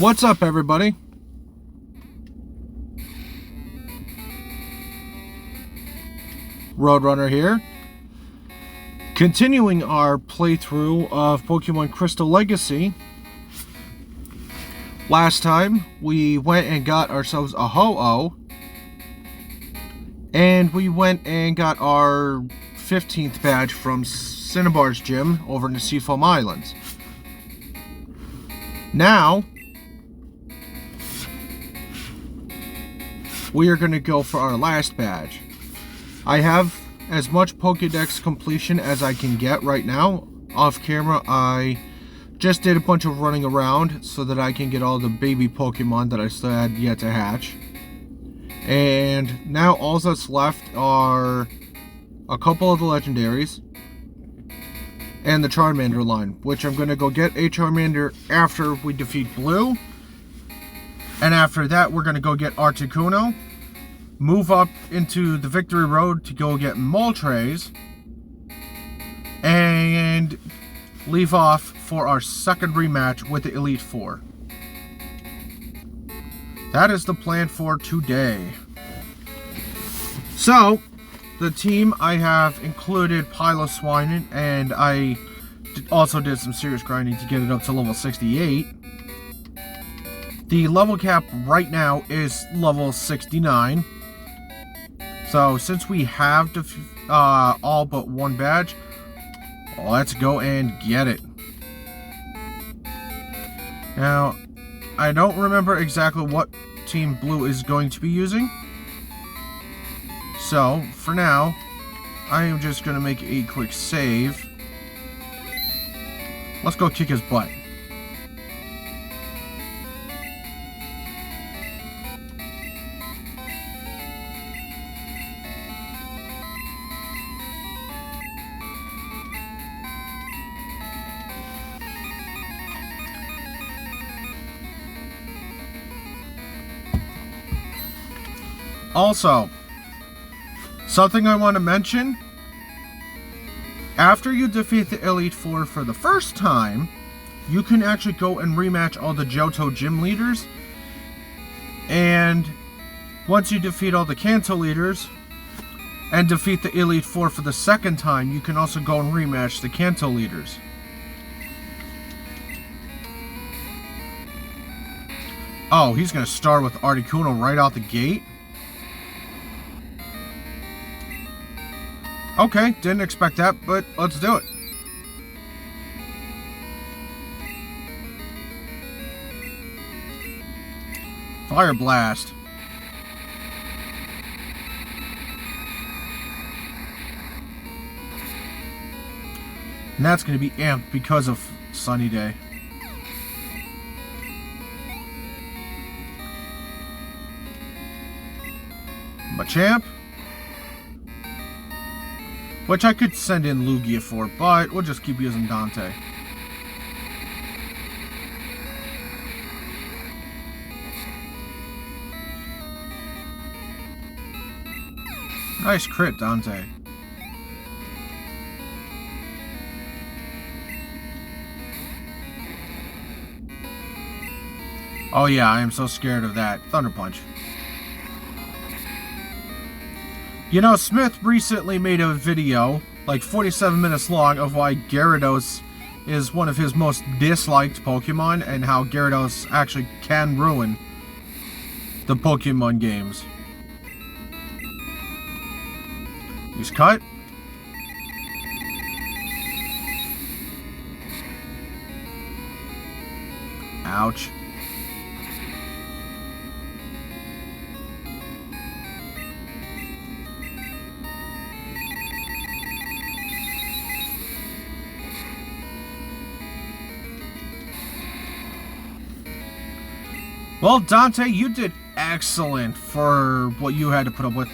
What's up, everybody? Roadrunner here. Continuing our playthrough of Pokemon Crystal Legacy. Last time, we went and got ourselves a Ho-Oh. And we went and got our 15th badge from Cinnabar's gym over in the Seafoam Islands. Now, we are going to go for our last badge. I have as much Pokédex completion as I can get right now. Off camera, I just did a bunch of running around so that I can get all the baby Pokemon that I still had yet to hatch. And now all that's left are a couple of the legendaries and the Charmander line, which I'm going to go get a Charmander after we defeat Blue. And after that, we're going to go get Articuno, move up into the Victory Road to go get Moltres, and leave off for our second rematch with the Elite Four. That is the plan for today. So, the team I have included Piloswine, and I also did some serious grinding to get it up to level 68. The level cap right now is level 69. So since we have all but one badge, let's go and get it. Now, I don't remember exactly what Team Blue is going to be using. So, for now, I am just going to make a quick save. Let's go kick his butt. Also, something I want to mention, after you defeat the Elite Four for the first time, you can actually go and rematch all the Johto gym leaders. And once you defeat all the Kanto leaders and defeat the Elite Four for the second time, you can also go and rematch the Kanto leaders. Oh, he's going to start with Articuno right out the gate? Okay, didn't expect that, but let's do it. Fire Blast. And that's going to be amped because of Sunny Day. Machamp. Which I could send in Lugia for, but we'll just keep using Dante. Nice crit, Dante. Oh yeah, I am so scared of that. Thunder Punch. You know, Smith recently made a video, like 47 minutes long, of why Gyarados is one of his most disliked Pokemon, and how Gyarados actually can ruin the Pokemon games. He's cut. Ouch. Well, Dante, you did excellent for what you had to put up with.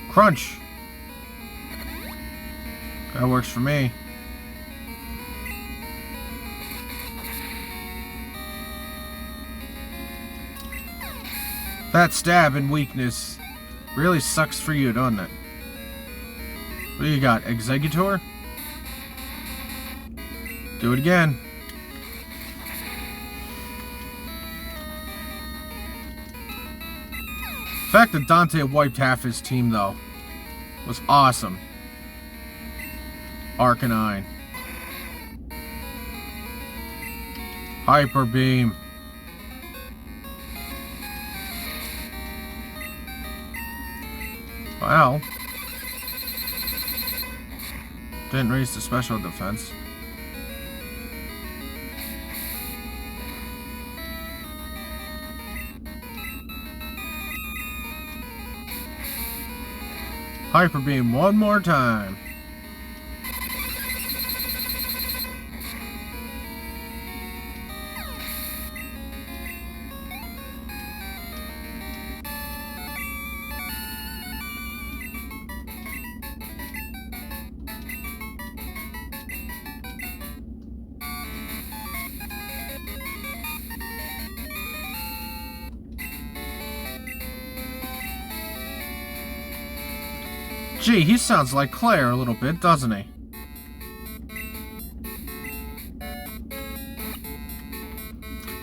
Crunch. That works for me. That stab and weakness really sucks for you, doesn't it? What do you got? Exeggutor? Do it again. fact that Dante wiped half his team, though, was awesome. Arcanine. Hyper Beam. Wow. Didn't raise the special defense. Hyper Beam one more time. Gee, he sounds like Claire a little bit, doesn't he?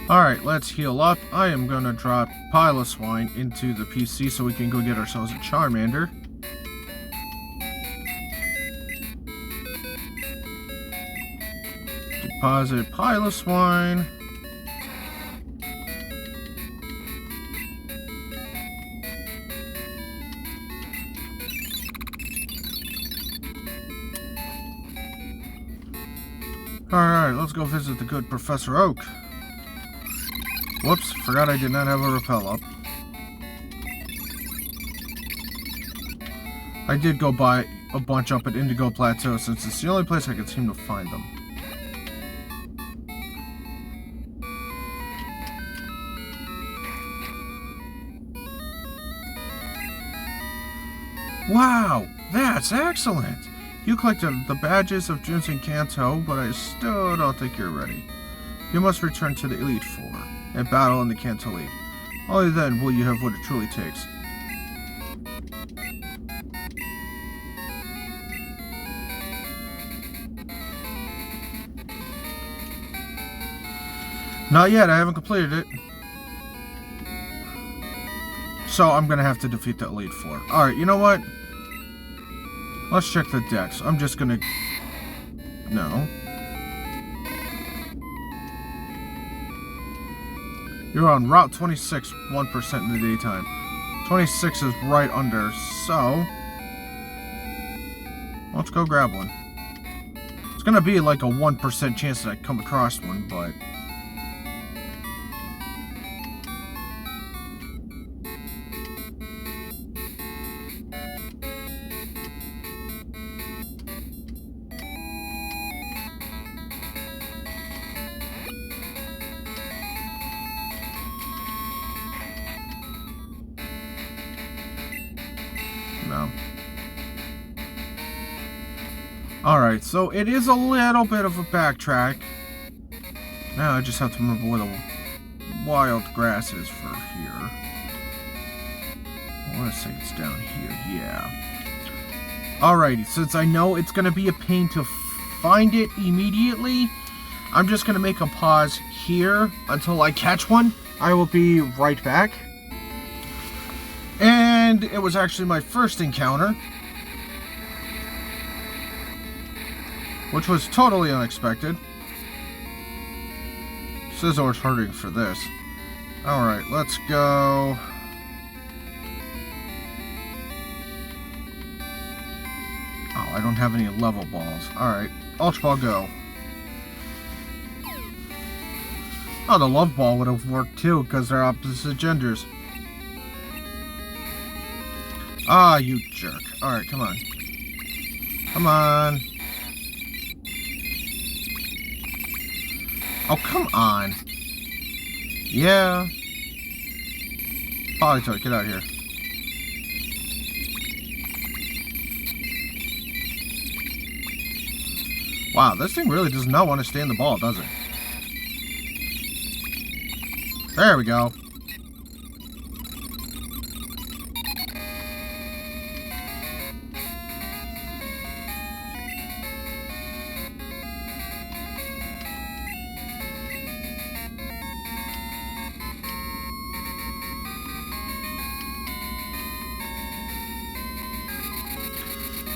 Alright, let's heal up. I am gonna drop Piloswine into the PC so we can go get ourselves a Charmander. Deposit Piloswine. Alright, let's go visit the good Professor Oak. Whoops, forgot I did not have a repel up. I did go buy a bunch up at Indigo Plateau since it's the only place I could seem to find them. Wow, that's excellent! You collected the badges of Junson Kanto, but I still don't think you're ready. You must return to the Elite Four and battle in the Kanto League. Only then will you have what it truly takes. Not yet, I haven't completed it. So I'm gonna have to defeat the Elite Four. Alright, you know what? Let's check the decks. I'm just gonna... No. You're on Route 26, 1% in the daytime. 26 is right under, so... Let's go grab one. It's gonna be like a 1% chance that I come across one, but... No. Alright, so it is a little bit of a backtrack. Now I just have to remember where the wild grass is for here. I want to say it's down here, yeah. Alrighty, since I know it's going to be a pain to find it immediately, I'm just going to make a pause here until I catch one. I will be right back. And it was actually my first encounter, which was totally unexpected. Scizor's hurting for this. Alright, let's go. Oh, I don't have any level balls. Alright, Ultra Ball go. Oh, the Love Ball would have worked too, because they're opposite genders. Ah, you jerk. Alright, come on. Come on. Oh, come on. Yeah. Politoed, get out of here. Wow, this thing really does not want to stay in the ball, does it? There we go.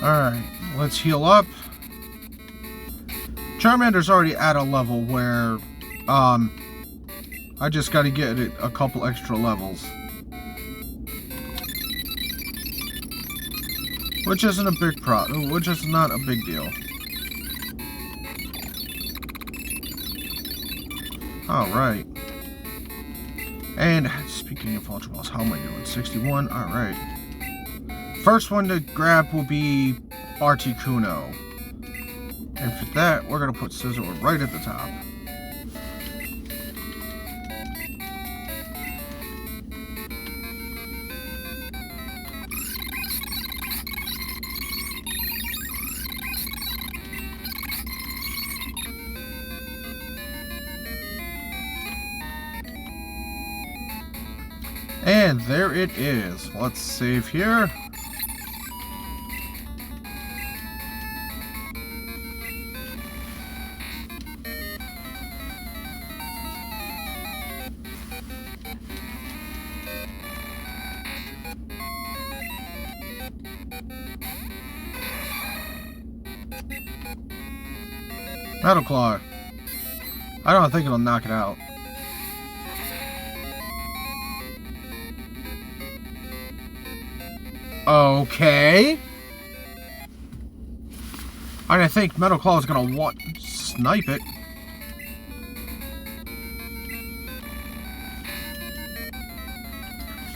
Alright, let's heal up. Charmander's already at a level where, I just gotta get it a couple extra levels. Which isn't a big which is not a big deal. Alright. And speaking of Ultra Balls, how am I doing? 61? Alright. First one to grab will be Articuno. And for that, we're going to put Scizor right at the top. And there it is. Let's save here. Metal Claw. I don't think it'll knock it out. Okay. I think Metal Claw is gonna snipe it.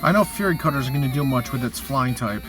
I know Fury Cutter isn't gonna do much with its flying type.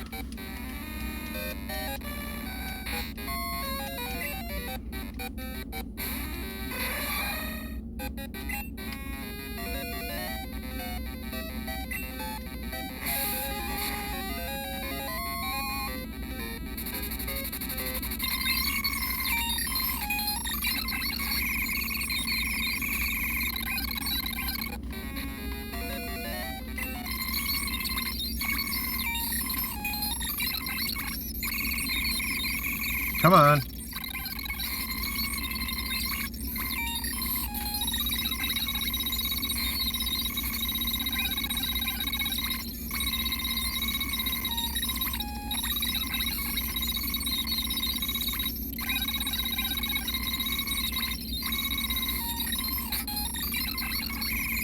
Come on.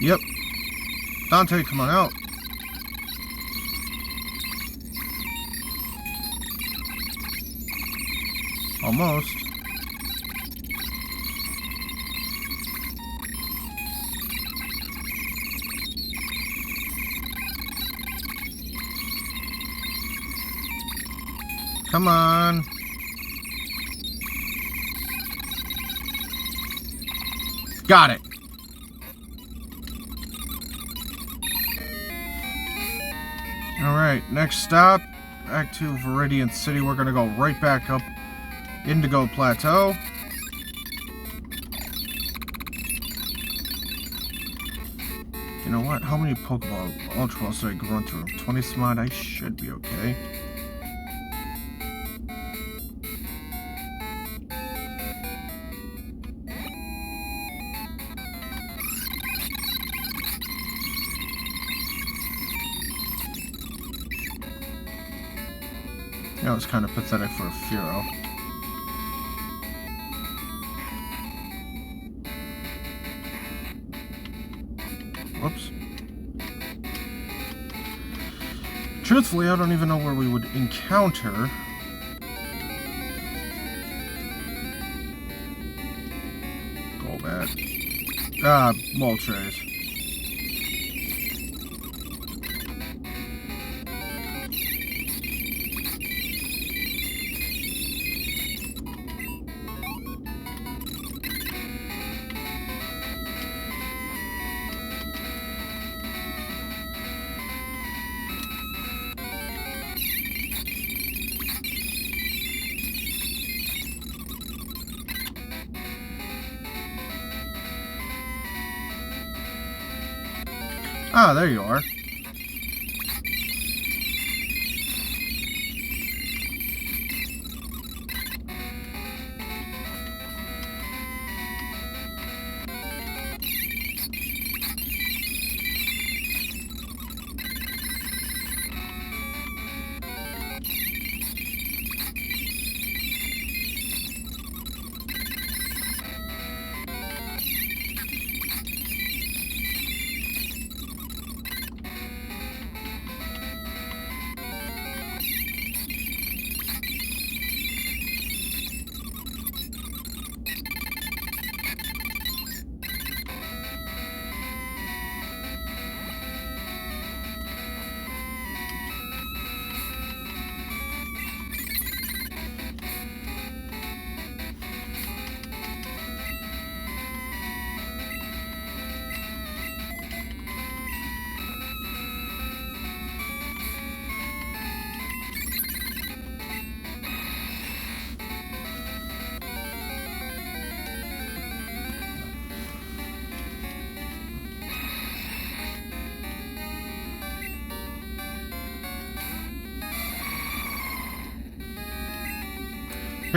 Yep. Dante, come on out. Almost. Come on. Got it. Alright, next stop. Back to Viridian City. We're going to go right back up Indigo Plateau. You know what? How many Pokeball Ultra Balls did I run through? 20 some odd? I should be okay. That was kind of pathetic for a Fearow. Whoops. Truthfully, I don't even know where we would encounter Golbat. Moltres. Ah, there you are.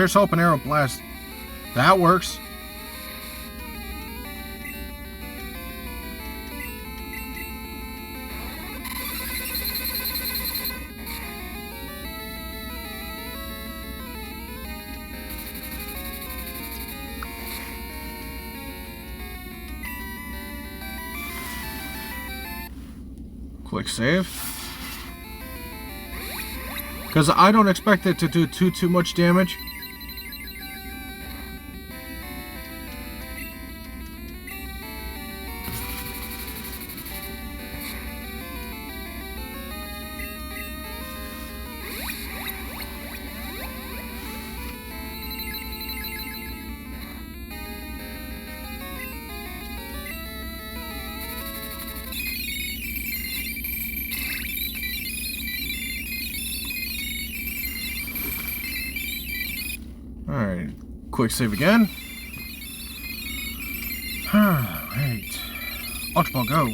Pierce Hope and Aeroblast. That works. Quick save. Because I don't expect it to do too much damage. Alright, quick save again. Alright. Ultra Ball, go.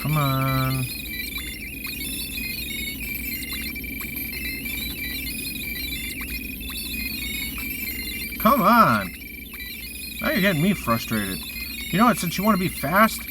Come on. Come on. Now you're getting me frustrated. You know what, since you want to be fast,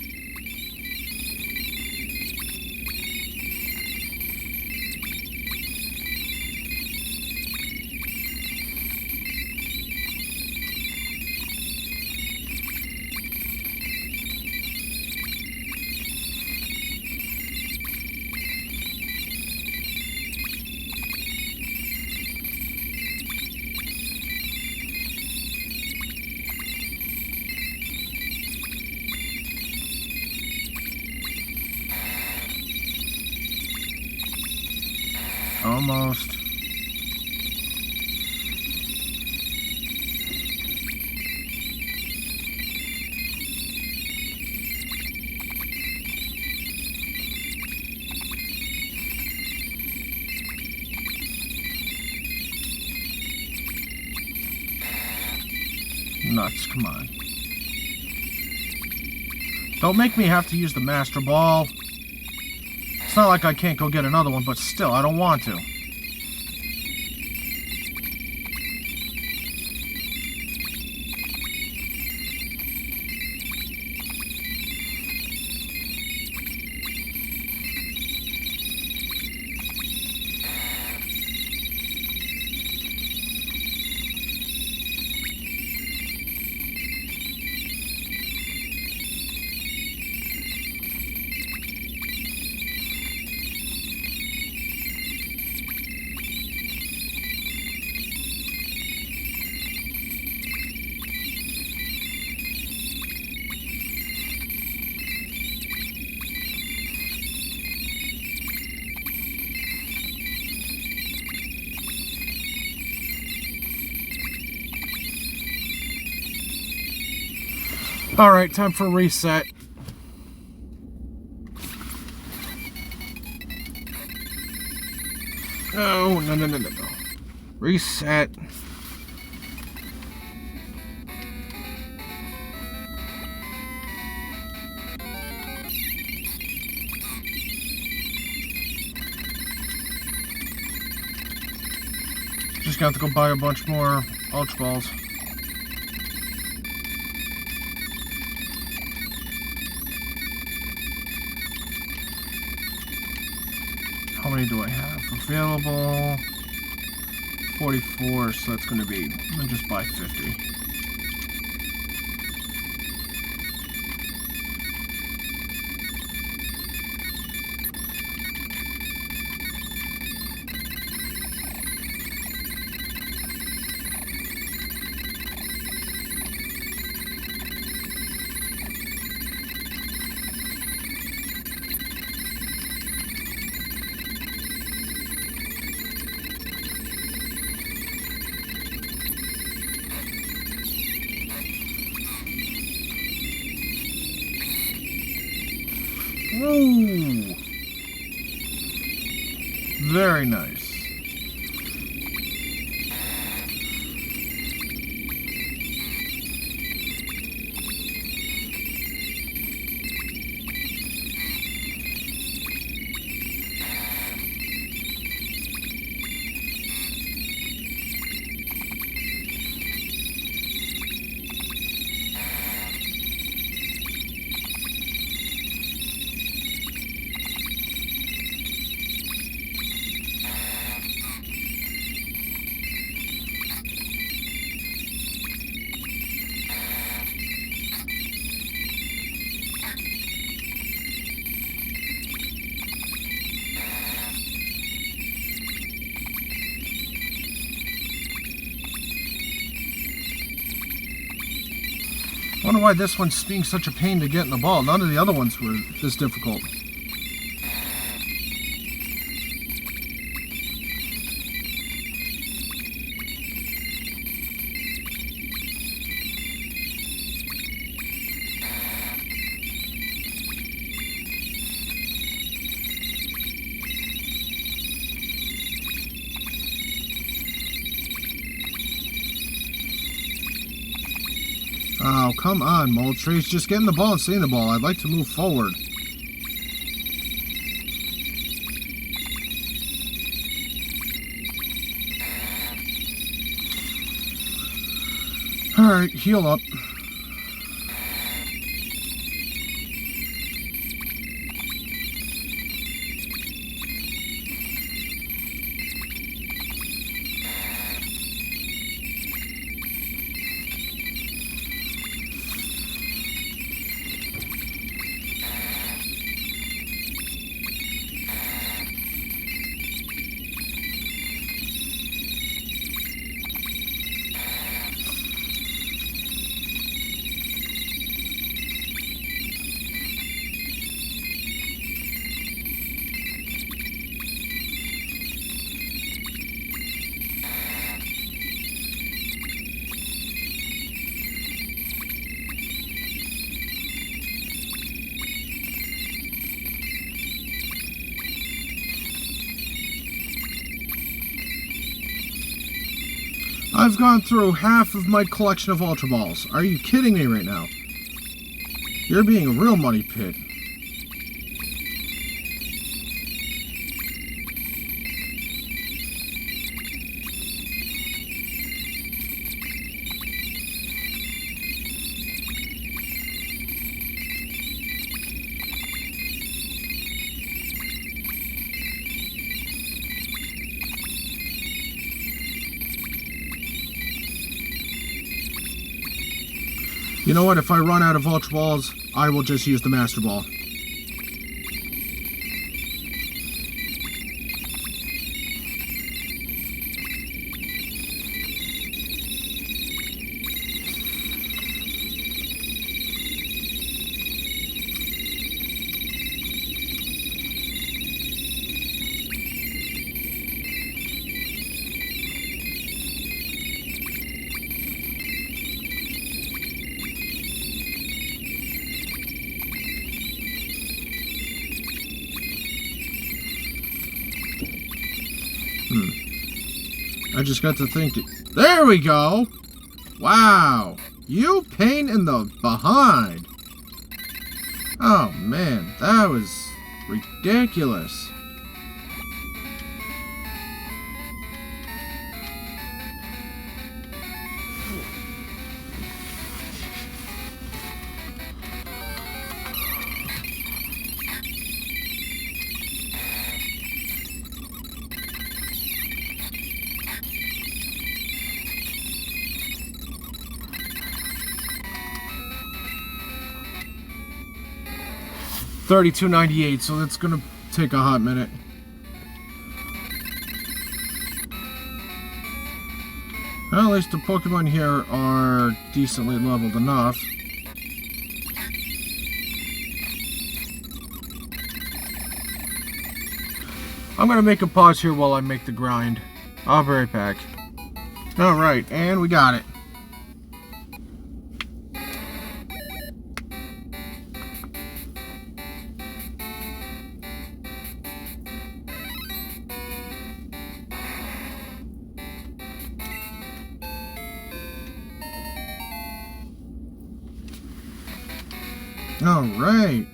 almost. Nuts, come on. Don't make me have to use the Master Ball. It's not like I can't go get another one, but still, I don't want to. Alright, time for a reset. No. Reset. Just got to go buy a bunch more Ultra Balls. How many do I have available? 44, so that's going to be, I'll just buy 50. Ooh. Very nice. I wonder why this one's being such a pain to get in the ball. None of the other ones were this difficult. Oh, come on, Moltres. Just get in the ball and stay in the ball. I'd like to move forward. Alright, heal up. I've gone through half of my collection of Ultra Balls. Are you kidding me right now? You're being a real money pit. You know what? If I run out of Ultra Balls, I will just use the Master Ball. I just got to thinking. There we go! Wow! You pain in the behind! Oh man, that was ridiculous. $32.98, so that's gonna take a hot minute. Well, at least the Pokemon here are decently leveled enough. I'm gonna make a pause here while I make the grind. I'll be right back. Alright, and we got it. All right.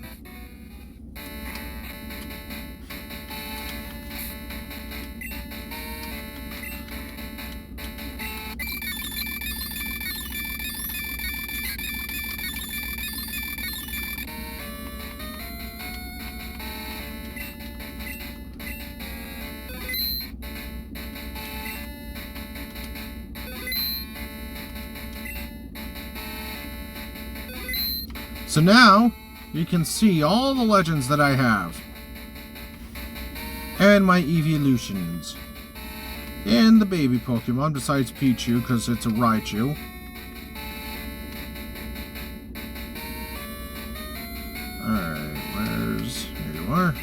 So now, you can see all the legends that I have. And my evolutions. And the baby Pokemon, besides Pichu, because it's a Raichu. Alright, here you are.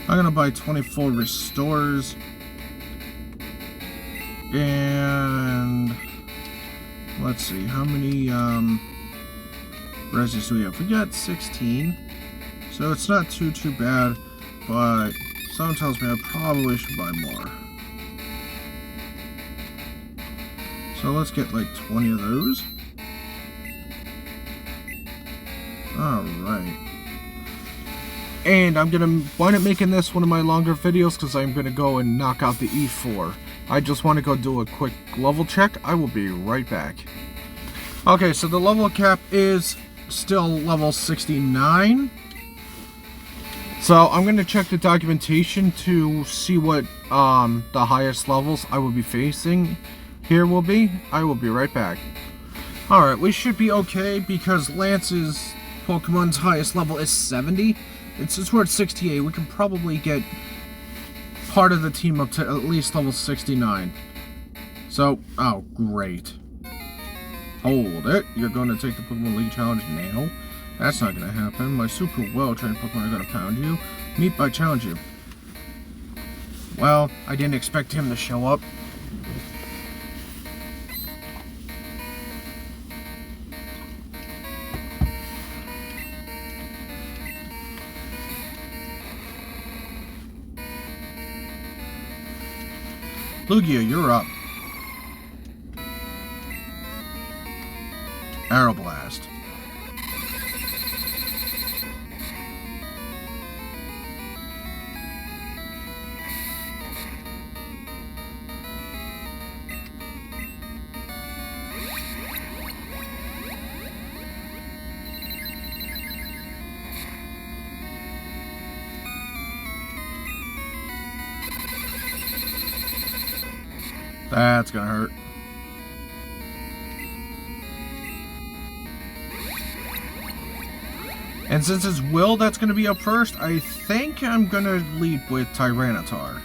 I'm gonna buy 24 restores. And let's see, how many reses do we have? We got 16. So it's not too bad, but someone tells me I probably should buy more. So let's get like 20 of those. Alright. And I'm gonna wind up making this one of my longer videos because I'm gonna go and knock out the E4. I just want to go do a quick level check. I will be right back. Okay, so the level cap is still level 69. So I'm gonna check the documentation to see what the highest levels I will be facing here will be. I will be right back. Alright, we should be okay because Lance's Pokemon's highest level is 70. Since we're at 68, we can probably get part of the team up to at least level 69. So, oh, great. Hold it. You're going to take the Pokemon League Challenge now? That's not going to happen. My super well-trained Pokemon are going to pound you. Meet by challenge you. Well, I didn't expect him to show up. Lugia, you're up. Aeroblast. That's gonna hurt. And since it's Will that's gonna be up first, I think I'm gonna lead with Tyranitar.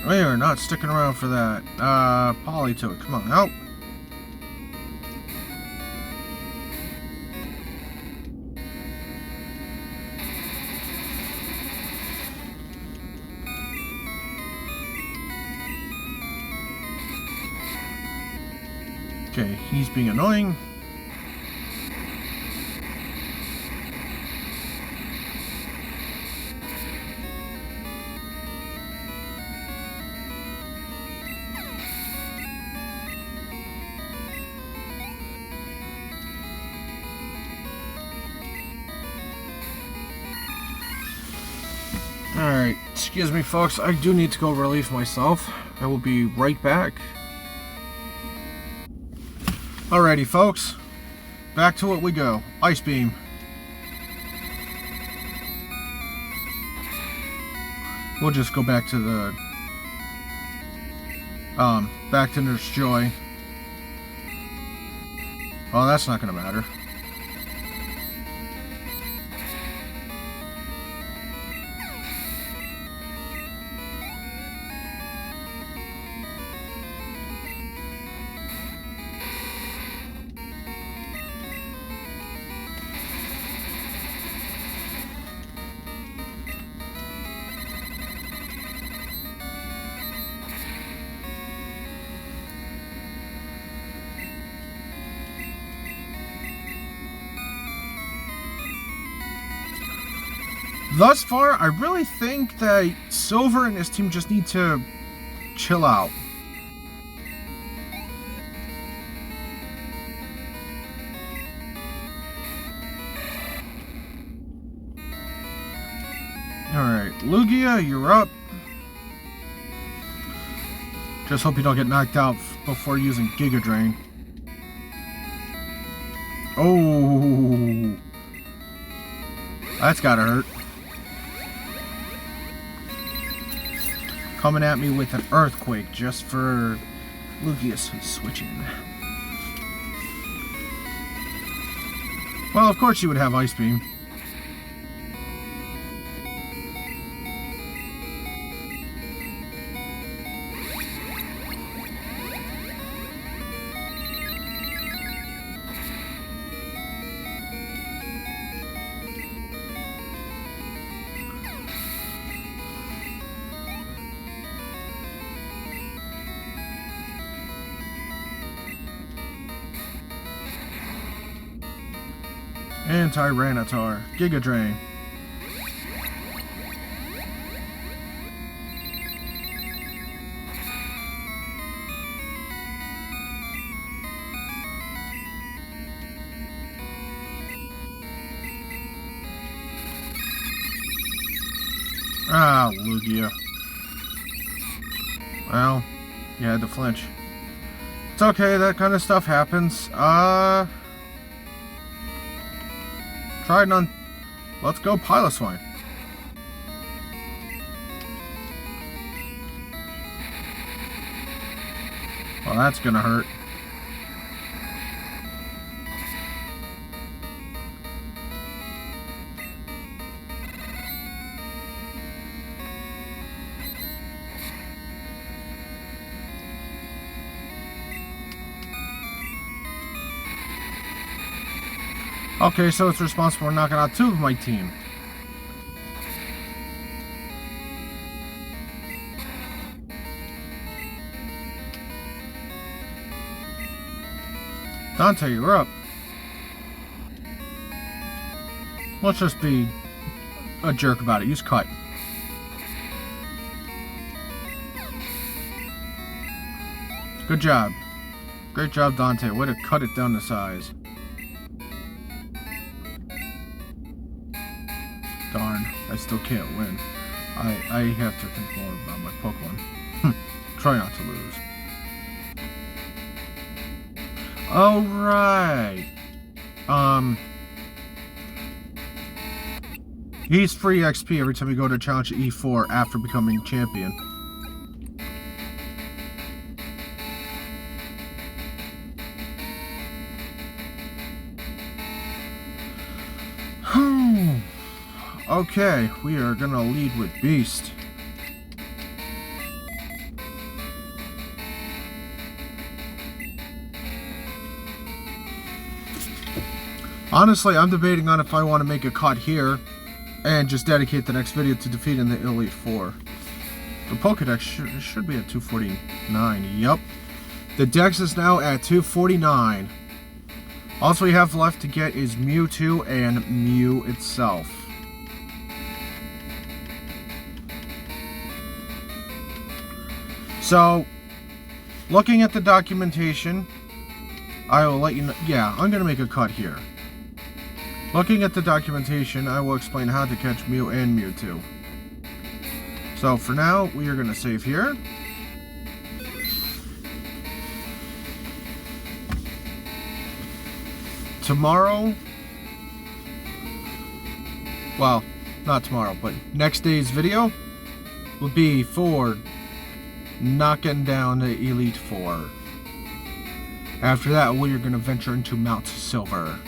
We are not sticking around for that. Politoed, come on, help. Okay, he's being annoying. Alright, excuse me folks, I do need to go relieve myself. I will be right back. Alrighty folks, back to it we go. Ice Beam. We'll just go back to the back to Nurse Joy. Oh, that's not gonna matter. thus far, I really think that Silver and his team just need to chill out. Alright, Lugia, you're up. Just hope you don't get knocked out before using Giga Drain. Oh, that's gotta hurt. Coming at me with an Earthquake just for Lugia's switching. Well, of course you would have Ice Beam. And Tyranitar. Giga Drain. Ah, Lugia. Well, you had to flinch. It's okay, that kind of stuff happens. Trident, let's go Piloswine. Well, that's gonna hurt. Okay, so it's responsible for knocking out 2 of my team. Dante, you're up. Let's just be a jerk about it. Use Cut. Good job. Great job, Dante. Way to cut it down to size. Darn, I still can't win. I have to think more about my Pokemon. Try not to lose. Alright. He's free XP every time you go to challenge E4 after becoming champion. Okay, we are gonna lead with Beast. Honestly, I'm debating on if I want to make a cut here and just dedicate the next video to defeating the Elite Four. The Pokedex should be at 249. Yep. The Dex is now at 249. All we have left to get is Mewtwo and Mew itself. So, looking at the documentation, I will let you know. Yeah, I'm going to make a cut here. Looking at the documentation, I will explain how to catch Mew and Mewtwo. So, for now, we are going to save here. Tomorrow, well, not tomorrow, but next day's video will be for knocking down the Elite Four. After that, we are going to venture into Mount Silver.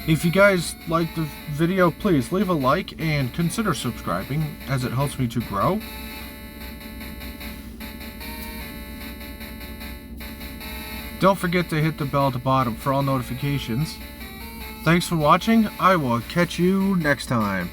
If you guys liked the video, please leave a like and consider subscribing, as it helps me to grow. Don't forget to hit the bell at the bottom for all notifications. Thanks for watching. I will catch you next time.